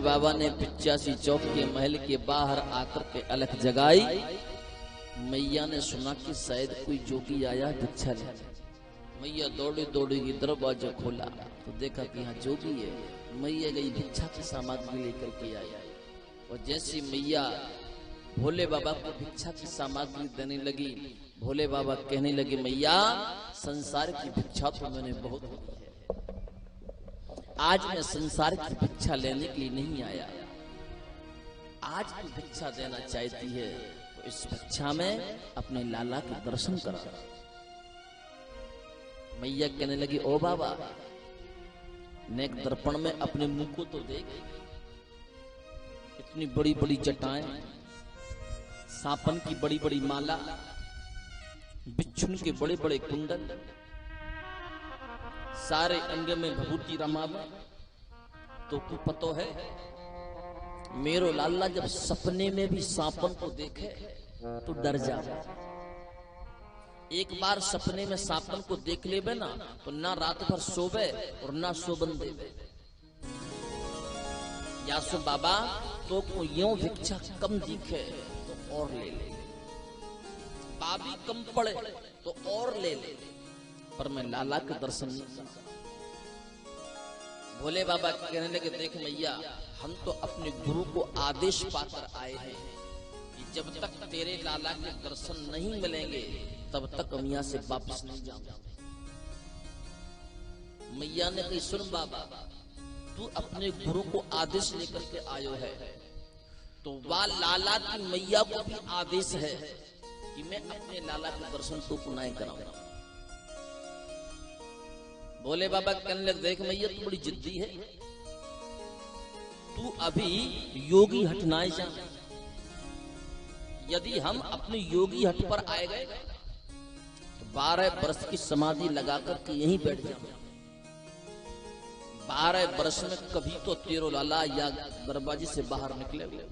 बाबा ने 85 चौक के महल के बाहर आकर के अलख जगाई। मैया ने सुना कि शायद कोई जोगी आया भिक्षा ले। मैया दौड़ी दौड़ी दरवाजा खोला तो देखा कि यहाँ जोगी है। मैया गई भिक्षा की सामग्री लेकर के आई और जैसी मैया भोले बाबा को भिक्षा की सामग्री देने लगी, भोले बाबा कहने लगे, मैया संसार की भिक्षा तो मैंने बहुत की है, आज मैं संसार की भिक्षा लेने के लिए नहीं आया। आज की भिक्षा देना चाहती है तो इस भिक्षा में अपने लाला के दर्शन करा। मैया कहने लगी, ओ बाबा नेक दर्पण में अपने मुंह को तो देख, इतनी बड़ी बड़ी जटाएं, सांपन की बड़ी बड़ी माला, बिच्छुन के बड़े बड़े कुंडल, सारे अंग में भभूति रमावे, तो तू पतो है मेरो लाला जब सपने में भी सांपन को देखे तो डर जावे। एक बार सपने में सांपन को देख लेवे ना तो ना रात भर सोवे और ना सोबन देवे। या सो बाबा तो को यूं भिक्षा कम दिखे तो और ले ले, बाबी कम पड़े तो और ले ले, पर मैं लाला के दर्शन नहीं करता। भोले बाबा कहने लगे, देख मैया हम तो अपने गुरु को आदेश पाकर आए हैं कि जब तक तेरे लाला के दर्शन नहीं मिलेंगे तब तक हम यहाँ से वापस नहीं जाऊंगा। मैया ने कही, सुन बाबा तू अपने गुरु को आदेश लेकर के आयो है तो वह लाला की मैया को भी आदेश है कि मैं अपने लाला के दर्शन तो नहीं कराऊंगा। भोले बाबा कहने लगे, देख मैया तू बड़ी जिद्दी है, तू अभी योगी हट ना जा। यदि हम अपने योगी हट पर आए गए तो 12 वर्ष की समाधि लगाकर के यहीं बैठ जाओ। 12 वर्ष में कभी तो तेरो लाला या दरवाजे से बाहर निकलेगा।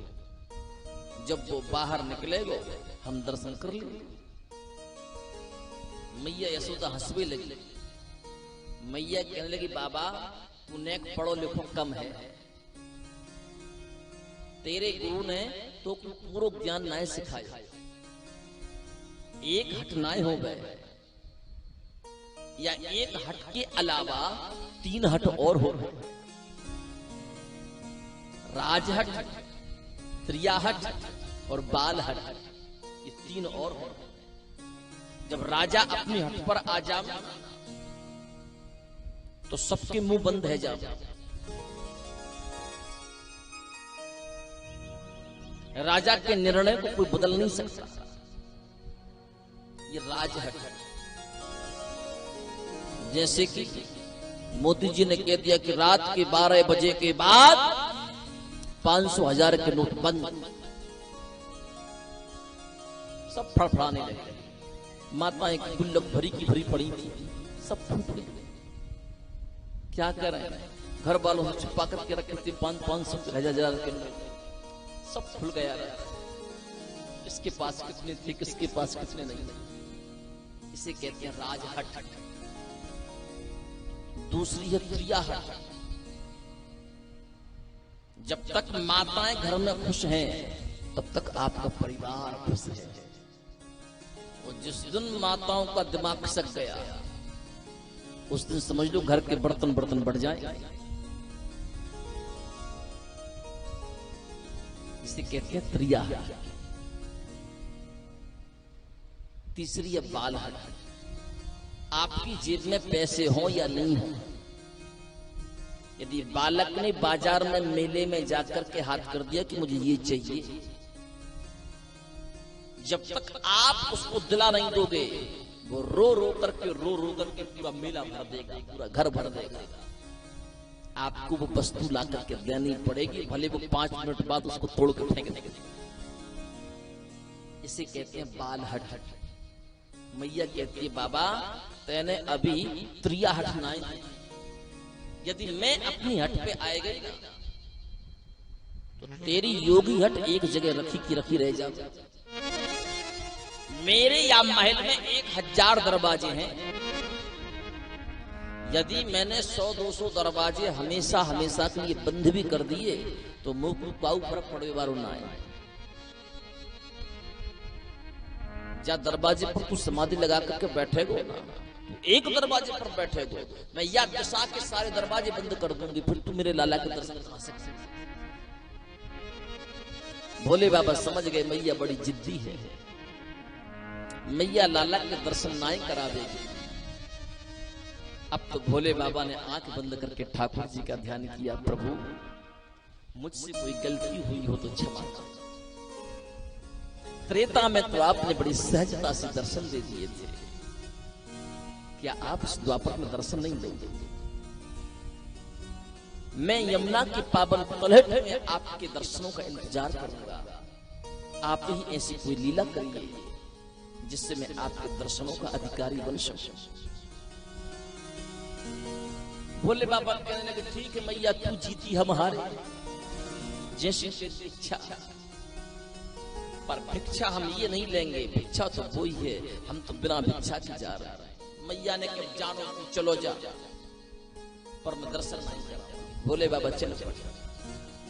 जब वो बाहर निकलेगा हम दर्शन कर लेंगे। मैया यशोदा हंसवे लगी। मैया कहने लगी, बाबा तू नेक पढ़ो लिखो कम है, तेरे गुरु ने तो पूरा ज्ञान ना सिखाया। एक हट ना हो गए या एक हट के अलावा 3 हट और हो गए, राजहट, त्रियाहट और बाल हट, ये 3 और हो। जब राजा अपनी हट पर आ जाए तो सबके मुंह बंद है जाओ। राजा के निर्णय को कोई बदल नहीं सकता। ये राजहट है। जैसे कि मोदी जी ने कह दिया कि रात के 12 बजे के बाद 500,000 के नोट बंद, सब फड़फड़ाने लगे। माताएं गुल्लक भरी की भरी पड़ी थी, सब फूट गई। क्या करें, घर वालों से छुपा करके रखे थे 500-1,000 के नोट, सब खुल गया। किसके पास कितने थे, किसके पास कितने नहीं। इसे कहते हैं राजहट। दूसरी है त्रियाहट। जब तक माताएं घर में खुश हैं तब तक आपका परिवार खुश है, और जिस दिन माताओं का दिमाग खसक गया उस दिन समझ लो घर के बर्तन बढ़ जाए। इसे कहते हैं त्रियाहट। तीसरी है बालहट। आपकी जेब में पैसे हो या नहीं हो, यदि बालक ने बाजार में मेले में जाकर के हाथ कर दिया कि मुझे ये चाहिए, जब तक आप उसको दिला नहीं दोगे वो रो रो करके पूरा मेला भर देगा, पूरा घर भर देगा। आपको वो वस्तु ला करके देनी पड़ेगी, भले वो 5 मिनट बाद उसको तोड़ कर फेंक देंगे। इसे कहते हैं बालहट। मैया कहती है, बाबा तेने अभी त्रियाहट ना, यदि मैं अपनी हट पे आए गई तो तेरी योगी हट एक जगह रखी की रखी रह जाए। मेरे या महल में 1000 दरवाजे हैं, यदि मैंने 100-200 दरवाजे हमेशा हमेशा के लिए बंद भी कर दिए तो मुंह को काऊ फर्क पड़े बारो ना आए। जा दरवाजे पर तू समाधि लगा करके बैठेगो ना, एक दरवाजे पर बैठेगो, मैं या दिशा के सारे दरवाजे बंद कर दूंगी, फिर तू मेरे लाला के दर्शन करा सकते। भोले बाबा समझ गए मैया बड़ी जिद्दी है, मैया लाला के दर्शन ना ही करा देगी। अब तो भोले बाबा ने आंख बंद करके ठाकुर जी का ध्यान किया, प्रभु मुझसे कोई गलती हुई हो तो क्षमा कर। त्रेता में तो आपने बड़ी सहजता से दर्शन दे दिए थे, क्या आप इस द्वापर में दर्शन नहीं देंगे? मैं यमुना के पावन तलहट में आपके दर्शनों का इंतजार करूंगा। आप ही ऐसी कोई लीला करिए जिससे मैं आपके दर्शनों का अधिकारी बन सकूं। भोले बाबा कहने लगे, ठीक है मैया, तू जीती हम हारे, जैसे तेरी इच्छा, पर भिक्षा हम ये नहीं लेंगे, भिक्षा तो वही है, हम तो बिना भिक्षा के जा रहे हैं। मैया ने कहा, जानो तू चलो जा, पर मैं दर्शन नहीं करा। भोले बाबा चल पड़े।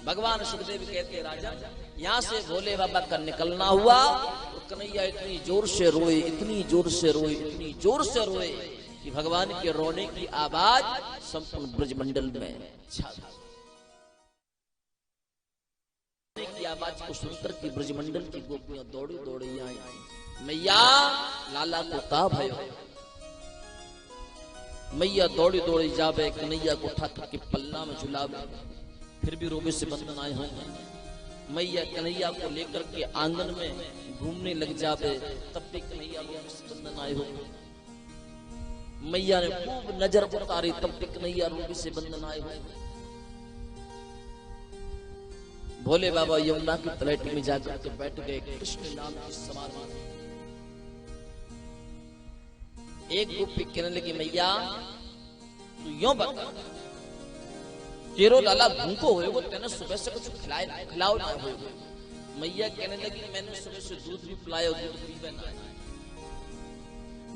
भगवान सुखदेव कहते, राजा यहाँ से भोले बाबा का निकलना हुआ तो कन्हैया इतनी जोर से रोए, इतनी जोर से रोए, इतनी जोर से रोए कि भगवान के रोने की आवाज संपूर्ण ब्रजमंडल में छा गई। की आवाज को सुनकर की ब्रजमंडल की गोपियां दौड़ी दौड़ी आई, मैया लाला को का भयो। मैया दौड़ी दौड़ी जावे, कन्हैया को उठा करके पल्ला में झुलावे, फिर भी रोबे से बंधन आए होंगे। मैया कन्हैया को लेकर के आंगन में घूमने लग जावे, तब भी कन्हैया रोबे से बंधन आए होंगे। मैया ने खूब नजर उतारी, तब भी कन्हैया रोबे से बंधन आए होंगे। भोले बाबा यमुना की तलहटी में जाकर के बैठ गए, कृष्ण नाम की समाधि। एक गोपी कहने लगी, मैया तू यूं बता, तेरो लाला भूखो होएगो, तेने सुबह से कुछ खिलाओ ना होएगो। मैया कहने लगी, मैंने सुबह से दूध भी पिलाया, दूध पीवे ना।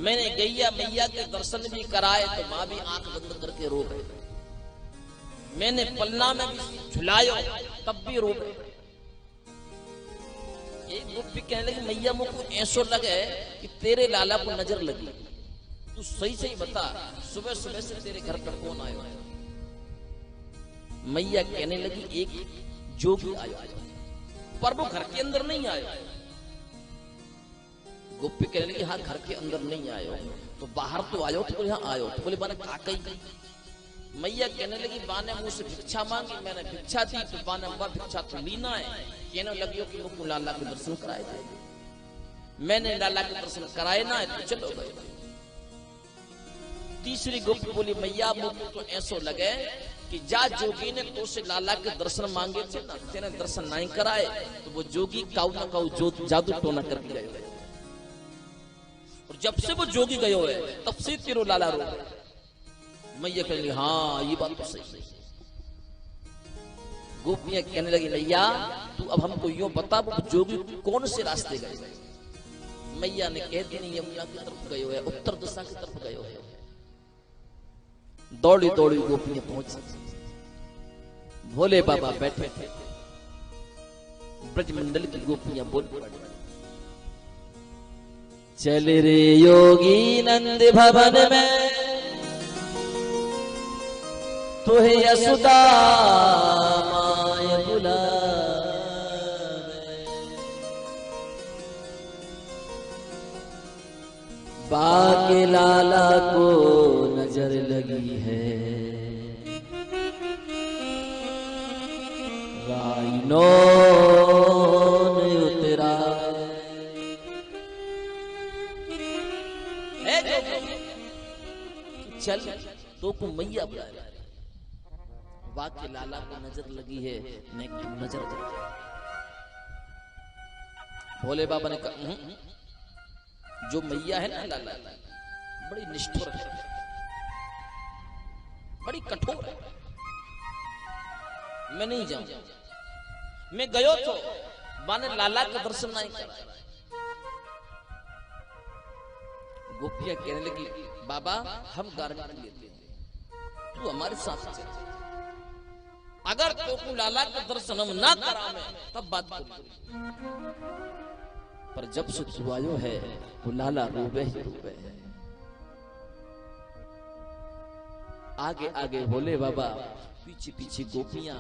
मैंने गैया मैया के दर्शन भी कराए तो माँ भी आंख बंद करके रो गए। मैंने पलना में भी झुलायो तब भी रो गए। एक गोपी कहने लगी, मैया मुझको ऐसो लगे कि तेरे लाला को नजर लगी, तू सही सही बता, सुबह सुबह से तेरे घर पर कौन आयो है? मैया कहने लगी, एक जोगी आयो, पर वो घर के अंदर नहीं आयो। गोपी कहने लगी, हाँ घर के अंदर नहीं आयो तो बाहर तो आयो, तो यहाँ आयो। तो बोले बाने का कही। मैया कहने लगी, बाने मुझ से भिक्षा मांगी, मैंने भिक्षा दी, तो बाने बा भिक्षा तो लीना है। कहने लगी कि मुझको लाला के दर्शन कराए थे, मैंने लाला के दर्शन कराए ना है तो चलो गए। तीसरी गोपी बोली, मैया मुझको तो ऐसो लगे कि जा जोगी ने तो से लाला के दर्शन मांगे थे ना, तेने दर्शन नहीं कराए तो वो जोगी काऊ ना काऊ जादू टोना करके गए, और जब से वो जोगी गयो है तब से तेरो लाला रो। मैया कहने लगी, हाँ ये बात तो सही है। गोपियां कहने लगी, मैया तू अब हमको यूं बता, वो जोगी कौन से रास्ते गए? मैया ने कह दी, नहीं यमुना की तरफ गयो है, उत्तर दिशा की तरफ गयो है। दौड़ी दौड़ी गोपियां पहुंची, भोले बाबा बैठे थे। ब्रजमंडल की गोपियां बोल पड़ी, चल रे योगी नंद भवन में, तुहे यशोदा माय बुलावे। बाके लाला को नजर लगी है, राइनो ने उतरा चल तो को मैया बुलाए। बाके लाला को नजर लगी है, नजर लगी। भोले बाबा ने कहा, जो मैया है ना लाला बड़ी निष्ठुर है, बड़ी कठोर है, मैं नहीं जाऊं। मैं गयो तो माने लाला का दर्शन नहीं करा। गोपियां कहने लगी, बाबा हम गारंटी लेते हैं, तू हमारे साथ चल, अगर तो लाला का दर्शन हम ना करावे तब बात करेंगे, पर जब से तू आयो है वो लाला रोवे ही रोवे है। आगे आगे भोले बाबा, पीछे पीछे गोपियां।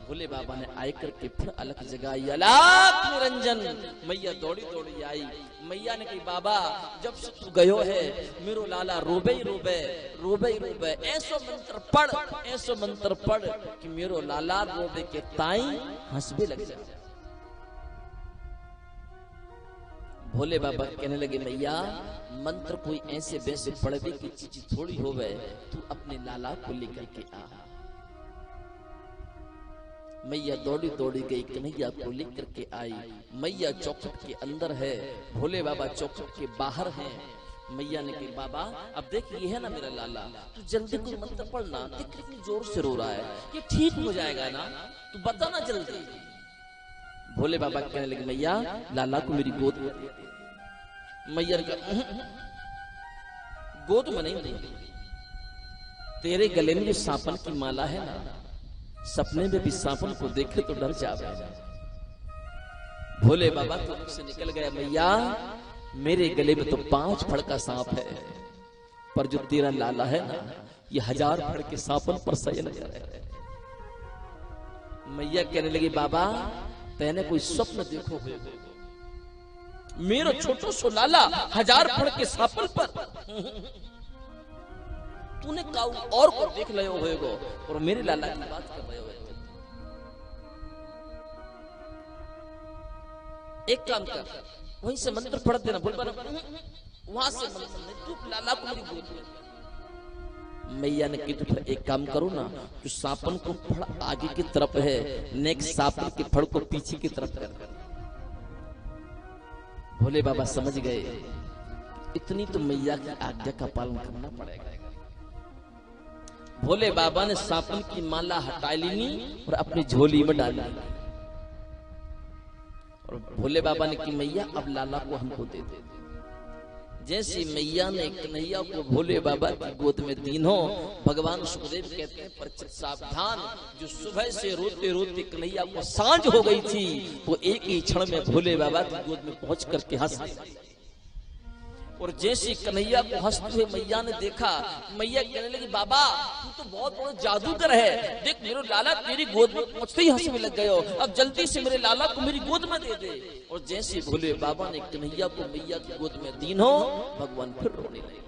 भोले बाबा ने आए करके फिर अलग जगाई, अलाप निरंजन। मैया दौड़ी दौड़ी आई। मैया ने कही बाबा जब से तू गयो है मेरो लाला रोबे ही रोबे, रोबे ही रोबे। ऐसो मंत्र पढ़, ऐसो मंत्र पढ़ कि मेरो लाला रोबे के ताई हंसबे लग जाए। भोले बाबा कहने लगे मैया मंत्र कोई ऐसे वैसे पढ़ने की चीज थोड़ी होवे, तू अपने लाला को लेकर के आ। मैया दौड़ी दौड़ी गई, कन्हैया को लेकर के आई। मैया चौखट के अंदर है, भोले बाबा चौखट के बाहर हैं। मैया ने कही बाबा अब देख ये है ना मेरा लाला, तू जल्दी कोई मंत्र पढ़ना, देख कितनी जोर से रो रहा है, ये ठीक हो जाएगा ना, तू बता ना जल्दी। भोले बाबा कहने लगे मैया लाला को मेरी गोद में दे दे। मैया ने कहा गोद में नहीं दे, तेरे गले में जो सांपन की माला है ना, सपने में भी सांपन को देखे तो डर जावे। भोले बाबा तो मुझसे निकल गया, मैया मेरे गले में तो 5 फड़ का सांप है, पर जो तेरा लाला है ना ये 1000 फड़ के सांपन पर शयन कर रहा है। मैया कहने लगी बाबा तेने कोई स्वप्न देखो हो, मेरो छोटो सो लाला 1000 फड़ के सांपन पर, तूने काऊ और को देख लियो होएगो और मेरे लाला की बात कर रहे हो। एक काम कर, वहीं से मंत्र पढ़ देना, बोल वहां से मंत्र नहीं, तू लाला को मेरी गोद में। मैया ने कही तो फिर एक काम करो ना, जो सांपन को फड़ आगे की तरफ है, नेक्स्ट सांपन के फड़ को पीछे की तरफ कर। भोले बाबा समझ गए इतनी तो मैया की आज्ञा का पालन करना पड़ेगा। भोले बाबा ने सांपन की माला हटा ली और अपनी झोली में डाली, और भोले बाबा ने की मैया अब लाला को हमको दे दे। जैसे मैया ने कन्हैया को भोले बाबा की गोद में दीनो, भगवान सुखदेव कहते हैं परीक्षित सावधान, जो सुबह से रोते रोते कन्हैया को सांझ हो गई थी वो एक ही क्षण में भोले बाबा की गोद में पहुंच करके हंस गई। और जैसे कन्हैया को हंसते हुए मैया ने देखा, मैया कहने लगी बाबा तू तो बहुत बड़ा जादूगर है, देख मेरे लाला तेरी गोद में पहुंचते ही हंसने लग गयो, अब जल्दी से मेरे लाला को मेरी गोद में दे दे। और जैसे भोले बाबा ने कन्हैया को मैया की गोद में दीनो, भगवान फिर रोने लगे।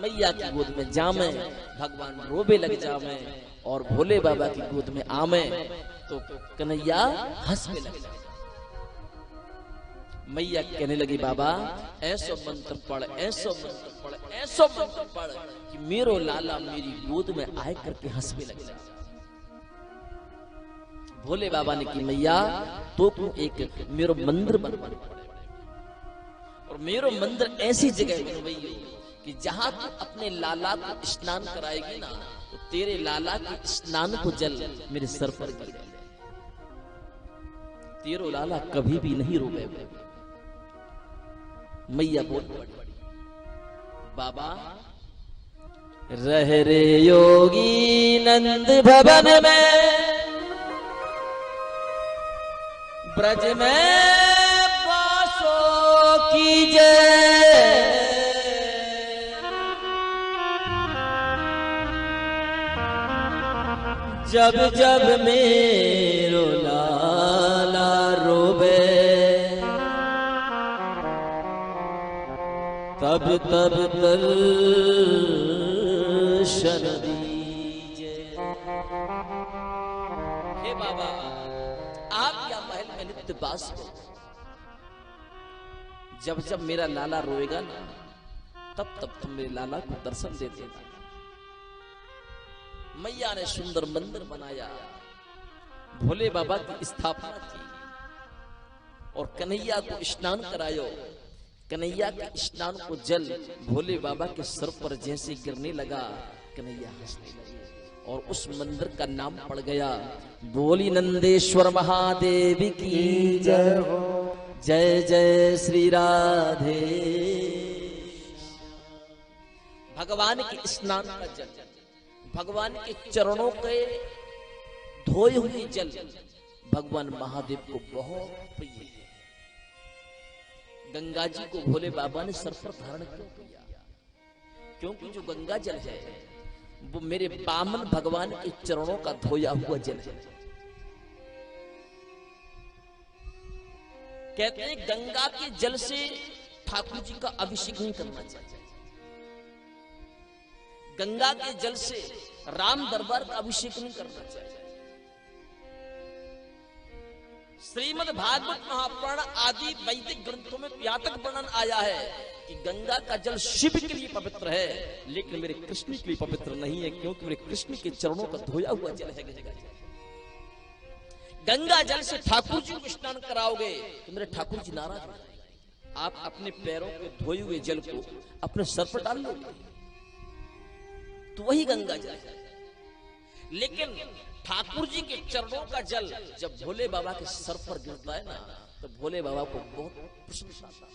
मैया की गोद में जामे भगवान रोबे लग जामे, और भोले बाबा की गोद में आमे तो कन्हैया हंसने लगे। मैया कहने लगी बाबा ऐसो मंत्र पढ़, ऐसो मंत्र पढ़, ऐसो मंत्र पढ़ कि मेरो लाला मेरी गोद में आए करके हंसने लग जाए। भोले बाबा ने की मैया तो तू एक मेरो मंदिर बनवा, और मेरो मंदिर ऐसी जगह बनवाई कि जहां तू अपने लाला को स्नान कराएगी ना, तो तेरे लाला के स्नान को जल मेरे सर पर गिरे, तेरो लाला कभी भी नहीं रोवे। मैया बोल बाबा रह रे योगी नंद भवन में, ब्रज में बासो कीजे, जब जब मेरो लाला रोवे, तब तब दर्शन दीजे। हे बाबा आप या महल में नित्य वास हो, जब जब मेरा लाला रोएगा ना तब तब तुम मेरे लाला को दर्शन दे देना। मैया ने सुंदर मंदिर बनाया, भोले बाबा की स्थापना की, और कन्हैया को स्नान करायो। कन्हैया के स्नान को जल भोले बाबा के सर पर जैसे गिरने लगा, कन्हैया हंसने लगे, और उस मंदिर का नाम पड़ गया बोली नंदेश्वर महादेव की जय हो, जय जय श्री राधे। भगवान के स्नान का जल भगवान के चरणों के धोए हुए जल भगवान महादेव को बहुत प्रिय है। गंगा जी को भोले बाबा ने सर पर धारण क्यों किया? क्योंकि जो गंगा जल है वो मेरे बामन भगवान के चरणों का धोया हुआ जल है। कहते हैं गंगा के जल से ठाकुर जी का अभिषेक नहीं करना चाहिए। गंगा के जल से राम दरबार का अभिषेक नहीं करना चाहिए। श्रीमद् भागवत महापुराण आदि वैदिक ग्रंथों में यहाँ तक वर्णन आया है कि गंगा का जल शिव के लिए पवित्र है, लेकिन मेरे कृष्ण के लिए पवित्र नहीं है, क्योंकि मेरे कृष्ण के चरणों का धोया हुआ जल है गंगा जल। गंगा जल से ठाकुर जी को स्नान कराओगे तो मेरे ठाकुर जी नाराज हो जाएंगे। आप अपने पैरों के धोए हुए जल को अपने सर पर डाल लोगे तो वही गंगा जल है। लेकिन ठाकुर जी के चरणों का जल जब भोले बाबा के सर पर गिरता है ना, तो भोले बाबा को बहुत प्रसन्नता आता है।